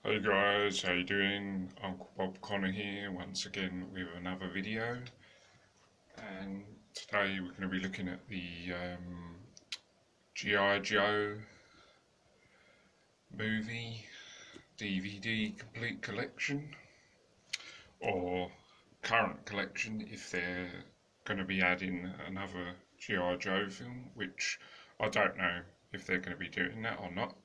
Hey guys, how you doing? Uncle Bob Connor here once again with another video, and today we're going to be looking at the G.I. Joe movie DVD complete collection, or current collection if they're going to be adding another G.I. Joe film, which I don't know if they're going to be doing that or not,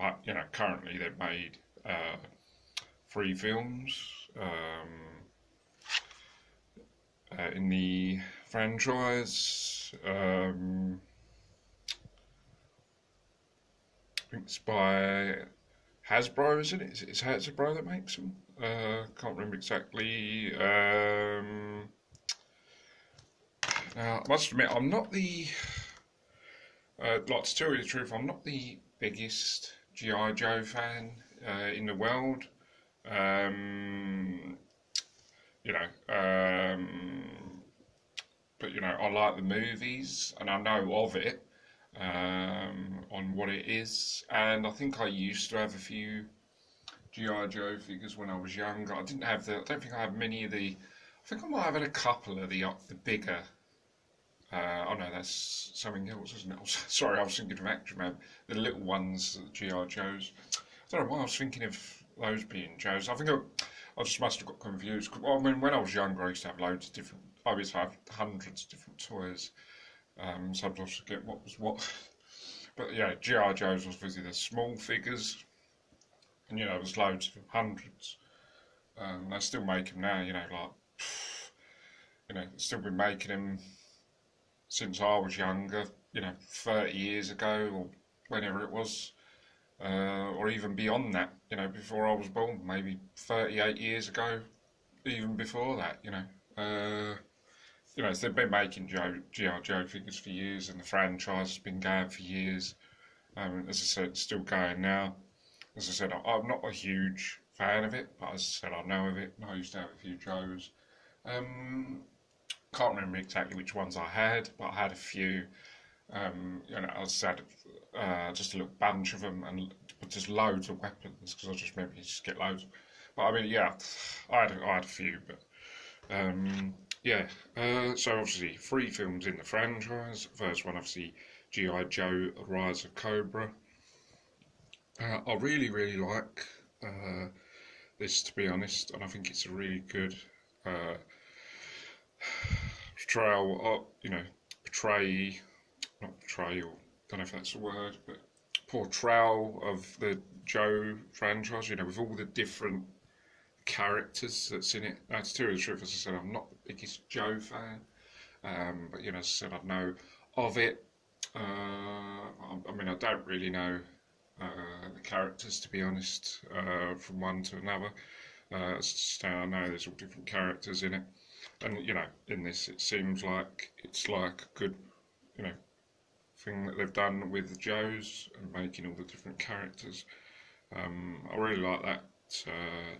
but you know, currently they've made 3 films in the franchise. I think it's by hasbro, isn't it? It's hasbro that makes them. Can't remember exactly. Now, I must admit, I'm not the. Like, to tell you the truth, I'm not the biggest G.I. Joe fan in the world. But you know, I like the movies and I know of it, on what it is. And I think I used to have a few G.I. Joe figures when I was younger. I don't think I have many of the. I think I might have had a couple of the bigger. Oh no, that's something else, isn't it? Sorry, I was thinking of Action Man. The little ones, the G.I. Joes. I don't know why I was thinking of those being Joes. I think I just must have got confused. Well, I mean, when I was younger, I used to have loads of different. I used to have hundreds of different toys. Sometimes I forget what was what. But yeah, G.I. Joes was obviously the small figures, and you know, there's loads of them, hundreds. They still make them now. You know, like still been making them since I was younger, you know, 30 years ago or whenever it was, or even beyond that, you know, before I was born, maybe 38 years ago, even before that, you know. So they've been making G.I. Joe figures for years, and the franchise has been going for years. As I said, it's still going now. As I said, I'm not a huge fan of it, but as I said, I know of it, and I used to have a few Joes. Can't remember exactly which ones I had, but I had a few. I had just a little bunch of them, and just loads of weapons, because I just remember you just get loads. But I mean, yeah, I had a few, but so obviously 3 films in the franchise. First one, obviously, G.I. Joe: Rise of Cobra. I really like this, to be honest, and I think it's a really good portrayal, not portrayal, don't know if that's the word, but portrayal of the Joe franchise, you know, with all the different characters that's in it. Now, to tell you the truth, as I said, I'm not the biggest Joe fan, but you know, as I said, I know of it. I mean, I don't really know the characters, to be honest, from one to another. It's just how I know there's all different characters in it. And you know, in this, it seems like it's like a good, you know, thing that they've done with the Joes and making all the different characters. I really like that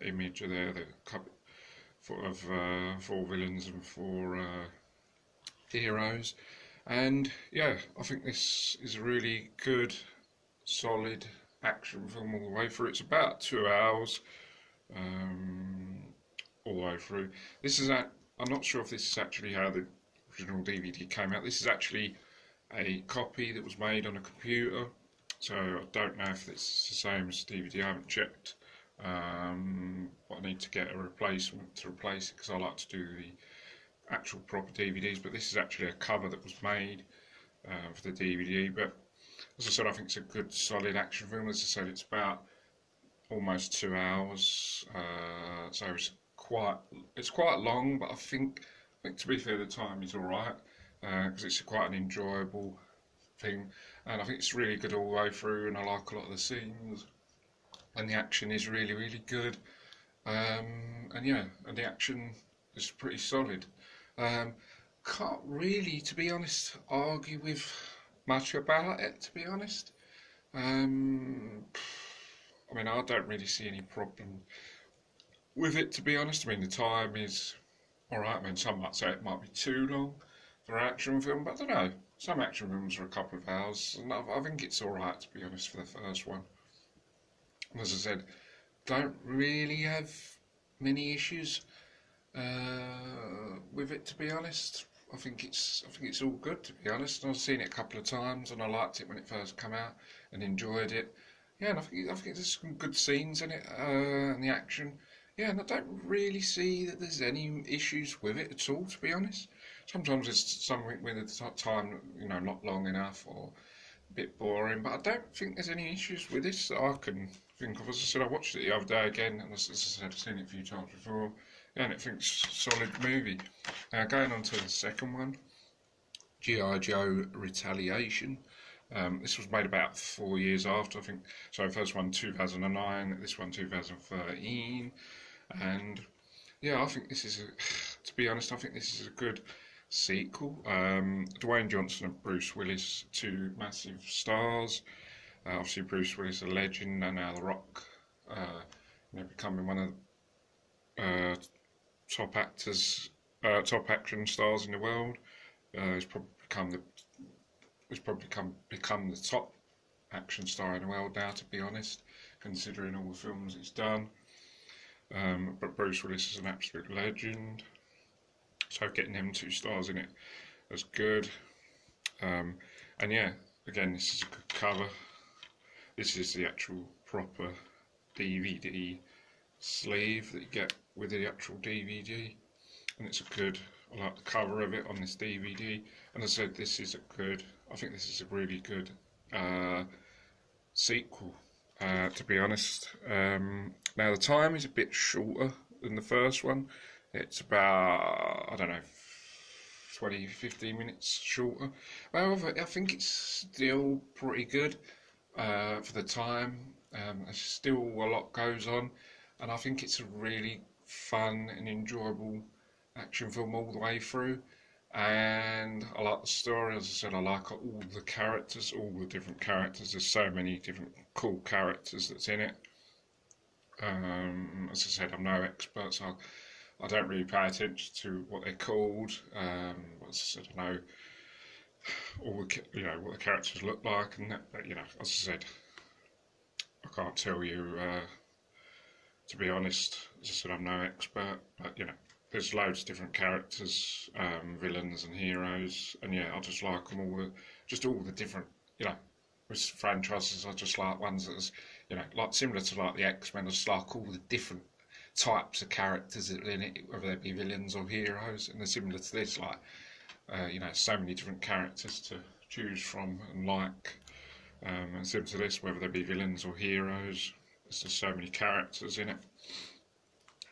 image of there, the couple of 4 villains and 4 heroes. And yeah, I think this is a really good, solid action film all the way through. It's about 2 hours all the way through. I'm not sure if this is actually how the original DVD came out. This is actually a copy that was made on a computer, so I don't know if it's the same as the DVD. I haven't checked, but I need to get a replacement to replace it, because I like to do the actual proper DVDs. But this is actually a cover that was made for the DVD. But as I said, I think it's a good, solid action film. As I said, it's about almost 2 hours, so it's quite long, but I think to be fair, the time is all right, because it's quite an enjoyable thing, and I think it's really good all the way through, and I like a lot of the scenes, and the action is really good, and yeah, and the action is pretty solid. Can't really, to be honest, argue with much about it, to be honest. I mean, I don't really see any problem with it, to be honest. I mean, the time is alright. I mean, some might say it might be too long for an action film, but I don't know. Some action films are a couple of hours, and I think it's alright, to be honest, for the first one. And as I said, don't really have many issues with it, to be honest. I think it's all good, to be honest. I've seen it a couple of times and I liked it when it first came out and enjoyed it. Yeah, and I think there's some good scenes in it, and the action. Yeah, and I don't really see that there's any issues with it at all, to be honest. Sometimes there's something with the time, not long enough or a bit boring, but I don't think there's any issues with this that I can think of. As I said, I watched it the other day again, and as I said, I've seen it a few times before, yeah, and I think it's a solid movie. Now, going on to the second one, G.I. Joe Retaliation. This was made about 4 years after, I think. So, first one 2009, this one 2013, and yeah, I think this is to be honest, I think this is a good sequel. Dwayne Johnson and Bruce Willis, two massive stars. Obviously, Bruce Willis, a legend, and now The Rock, becoming one of the top actors, top action stars in the world. He's probably become the top action star in the world now, to be honest, considering all the films he's done. But Bruce Willis is an absolute legend, so getting them two stars in it was good. And yeah, again, this is a good cover. This is the actual proper DVD sleeve that you get with the actual DVD, and it's a good, I like the cover of it on this DVD. And as I said, I think this is a really good sequel, to be honest. Now the time is a bit shorter than the first one. It's about, I don't know, 15 minutes shorter. However, I think it's still pretty good for the time. There's still a lot goes on, and I think it's a really fun and enjoyable action film all the way through. And I like the story. As I said, I like all the characters, all the different characters. There's so many different cool characters that's in it. As I said, I'm no expert, so I don't really pay attention to what they're called. As I said, I know all the, what the characters look like, and that, but, as I said, I can't tell you. To be honest, as I said, I'm no expert, but there's loads of different characters, villains and heroes, and yeah, I just like them all. Just all the different, with franchises, I just like ones that's, like similar to like the X-Men. I just like all the different types of characters that are in it, whether they be villains or heroes, and they're similar to this, like, so many different characters to choose from and like, and similar to this, whether they be villains or heroes. There's just so many characters in it.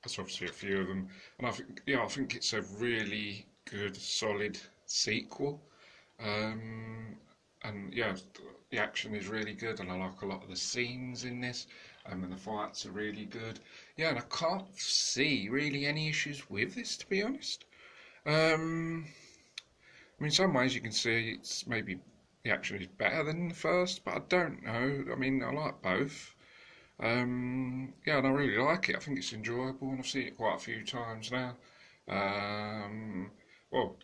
That's obviously a few of them, and I think it's a really good, solid sequel. And yeah, the action is really good, and I like a lot of the scenes in this, and the fights are really good. Yeah, and I can't see really any issues with this, to be honest. I mean, in some ways you can see it's maybe the action is better than the first, but I don't know. I mean, I like both. Yeah, and I really like it. I think it's enjoyable, and I've seen it quite a few times now. Well,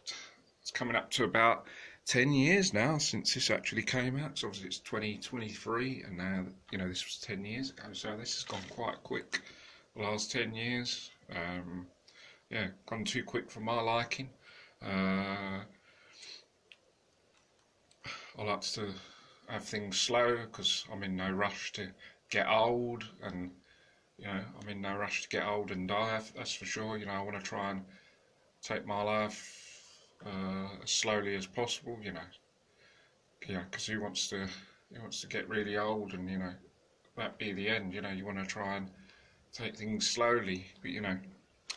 it's coming up to about 10 years now since this actually came out. So obviously it's 2023, and now, this was 10 years ago, so this has gone quite quick, the last 10 years. Yeah, gone too quick for my liking. I like to have things slow, because I'm in no rush to get old, and I'm in no rush to get old and die, that's for sure. I want to try and take my life as slowly as possible, because who wants to get really old and that be the end. You want to try and take things slowly, but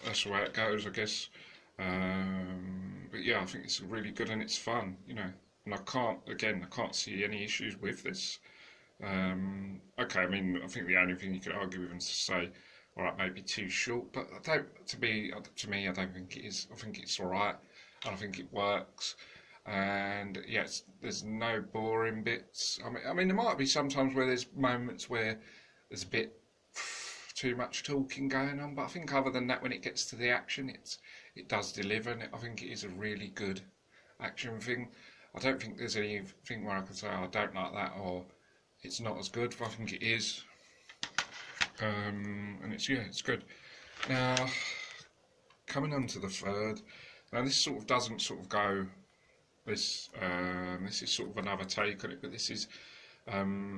that's the way it goes, I guess. But yeah, I think it's really good and it's fun, and I can't see any issues with this. Okay, I mean, I think the only thing you could argue with is to say, all right, maybe too short, but to me, I don't think it is. I think it's all right, and I think it works. And yes, there's no boring bits. I mean, there might be sometimes where there's moments where there's a bit too much talking going on, but I think other than that, when it gets to the action, it does deliver, and I think it is a really good action thing. I don't think there's anything where I can say, oh, I don't like that, or it's not as good, but I think it is. and it's good. Now, coming on to the third, now this sort of doesn't sort of go. This is sort of another take on it, but this is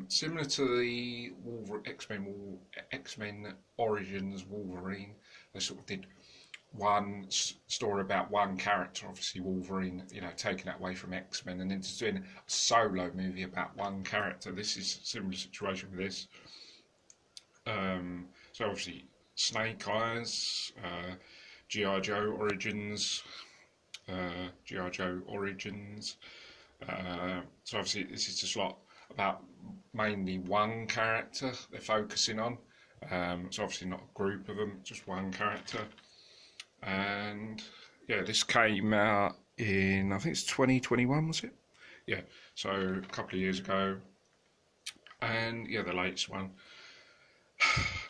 similar to the X-Men Origins Wolverine. They sort of did one story about one character, obviously Wolverine, you know, taking that away from X-Men, and then just doing a solo movie about one character. This is a similar situation with this. So obviously Snake Eyes, G.I. Joe Origins, G.I. Joe Origins. So obviously this is just like about mainly one character they're focusing on. So obviously not a group of them, just one character. And yeah, this came out in, I think it's 2021, was it? Yeah, so a couple of years ago. And yeah, the latest one.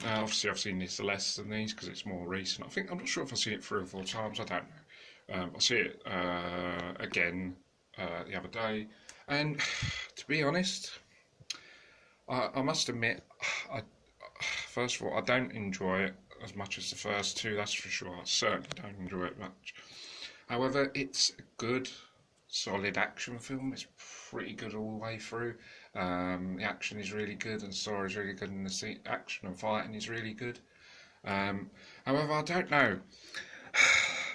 Now obviously I've seen this less than these because it's more recent. I'm not sure if I've seen it 3 or 4 times, I don't know. I see it again the other day, and to be honest, I must admit, first of all, I don't enjoy it as much as the first 2, that's for sure. I certainly don't enjoy it much. However, it's a good, solid action film. It's pretty good all the way through. The action is really good, and the story is really good, and the action and fighting is really good. However, I don't know.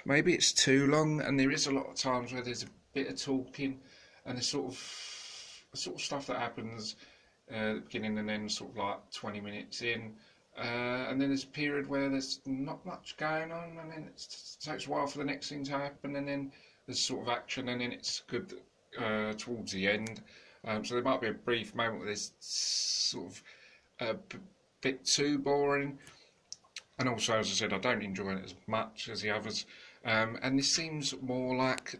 Maybe it's too long, and there is a lot of times where there's a bit of talking, and the sort of stuff that happens at the beginning and then sort of like 20 minutes in, and then there's a period where there's not much going on, and then it takes a while for the next thing to happen, and then there's sort of action, and then it's good towards the end. So there might be a brief moment where there's sort of a bit too boring, and also, as I said, I don't enjoy it as much as the others. And this seems more like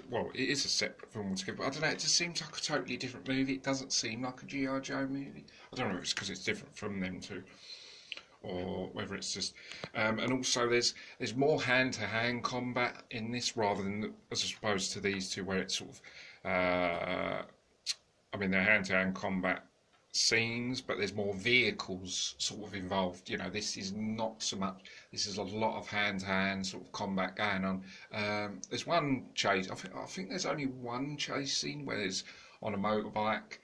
well, it is a separate film altogether, but I don't know, it just seems like a totally different movie. It doesn't seem like a G.I. Joe movie. I don't know if it's because it's different from them two, or whether it's just... and also there's more hand-to-hand combat in this rather than as opposed to these two, where it's sort of... I mean, they're hand-to-hand combat scenes, but there's more vehicles sort of involved. You know, this is not so much. This is a lot of hand-to-hand sort of combat going on. There's one chase. I think there's only one chase scene where there's on a motorbike.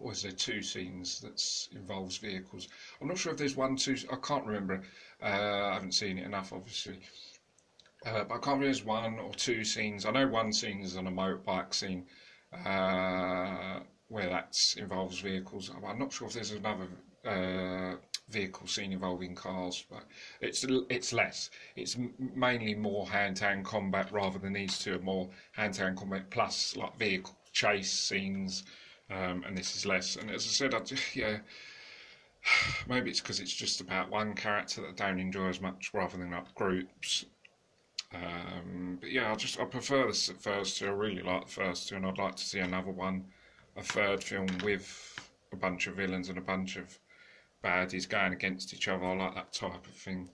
Or is there 2 scenes that involves vehicles? I'm not sure if there's 1, 2. I can't remember. I haven't seen it enough, obviously. But I can't remember if there's 1 or 2 scenes. I know one scene is on a motorbike scene. Where that involves vehicles. I'm not sure if there's another vehicle scene involving cars, but it's less. It's mainly more hand-to-hand combat rather than these two are more hand-to-hand combat plus like vehicle chase scenes, and this is less. And as I said, maybe it's because it's just about one character that I don't enjoy as much rather than like groups. But yeah, I prefer the first 2. I really like the first 2, and I'd like to see another one. A third film with a bunch of villains and a bunch of baddies going against each other. I like that type of thing.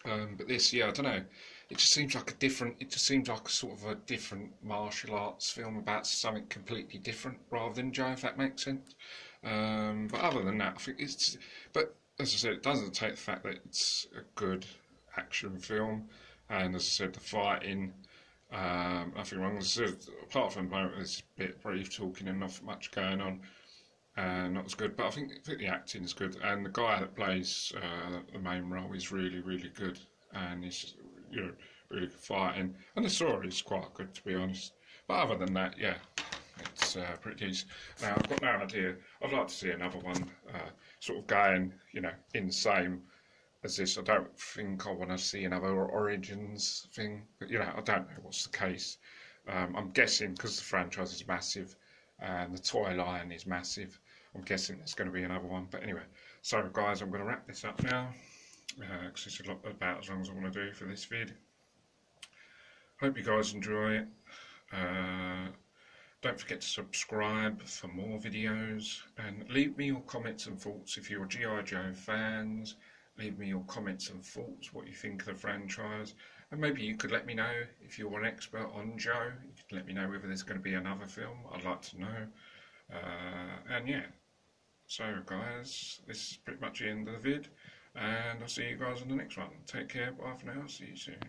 But this, yeah, I don't know. It just seems like it just seems like a sort of a different martial arts film about something completely different rather than Joe, if that makes sense. But other than that, I think it's... But as I said, it doesn't take the fact that it's a good action film. And as I said, the fighting... nothing wrong. As I said, apart from the moment there's a bit brief talking and not much going on, not as good. But I think the acting is good, and the guy that plays the main role is really, really good, and he's really good fighting, and the story is quite good, to be honest. But other than that, yeah, it's pretty decent. Now I've got no idea. I'd like to see another one, sort of going, in the same as this. I don't think I want to see another Origins thing, but I don't know what's the case. I'm guessing because the franchise is massive and the toy line is massive, I'm guessing there's going to be another one. But anyway, so guys, I'm going to wrap this up now because it's about as long as I want to do for this vid. Hope you guys enjoy it. Don't forget to subscribe for more videos, and leave me your comments and thoughts if you're G.I. Joe fans. Leave me your comments and thoughts, what you think of the franchise, and maybe you could let me know if you're an expert on Joe. You could let me know whether there's going to be another film. I'd like to know. And yeah, So guys, this is pretty much the end of the vid, and I'll see you guys in the next one. Take care, bye for now, see you soon.